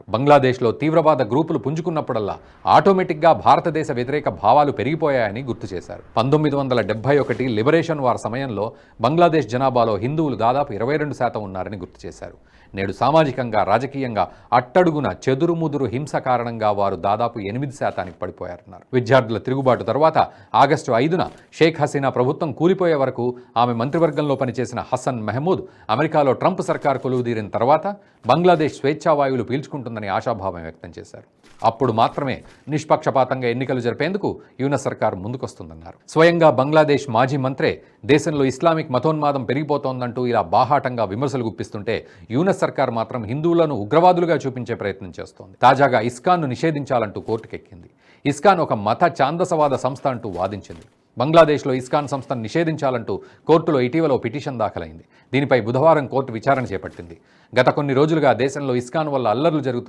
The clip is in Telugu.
బంగ్లాదేశ్లో తీవ్రవాద గ్రూపులు పుంజుకున్నప్పుడల్లా ఆటోమేటిక్గా భారతదేశ వ్యతిరేక భావాలు పెరిగిపోయాయని గుర్తు చేశారు. 1971 లిబరేషన్ వార్ సమయంలో బంగ్లాదేశ్ జనాభాలో హిందువులు దాదాపు 22% ఉన్నారని గుర్తు చేశారు. నేడు సామాజికంగా, రాజకీయంగా అట్టడుగున చెదురుముదురు హింస కారణంగా వారు దాదాపు 8% పడిపోయారన్నారు. విద్యార్థుల తిరుగుబాటు తర్వాత ఆగస్టు 5న షేక్ హసీనా ప్రభుత్వం కూలిపోయే వరకు ఆమె మంత్రివర్గంలో పనిచేసిన హసన్ మెహమూద్ అమెరికాలో ట్రంప్ సర్కార్ కొలువుదీరిన తర్వాత బంగ్లాదేశ్ స్వేచ్ఛావాయువులు పీల్చుకుంటుందని ఆశాభావం వ్యక్తం చేశారు. అప్పుడు మాత్రమే నిష్పక్షపాతంగా ఎన్నికలు జరిపేందుకు యూనస్ సర్కార్ ముందుకొస్తుందన్నారు. స్వయంగా బంగ్లాదేశ్ మాజీ మంత్రే దేశంలో ఇస్లామిక్ మతోన్మాదం పెరిగిపోతోందంటూ ఇలా బాహాటంగా విమర్శలు గుప్పిస్తుంటే యూనస్ సర్కార్ మాత్రం హిందువులను ఉగ్రవాదులుగా చూపించే ప్రయత్నం చేస్తోంది. తాజాగా ఇస్కాన్ను నిషేధించాలంటూ కోర్టుకెక్కింది. ఇస్కాన్ ఒక మత ఛాందసవాద సంస్థ అంటూ వాదించింది. బంగ్లాదేశ్లో ఇస్కాన్ సంస్థను నిషేధించాలంటూ కోర్టులో ఇటీవల పిటిషన్ దాఖలైంది. దీనిపై బుధవారం కోర్టు విచారణ చేపట్టింది. గత కొన్ని రోజులుగా దేశంలో ఇస్కాన్ వల్ల అల్లర్లు జరుగుతున్న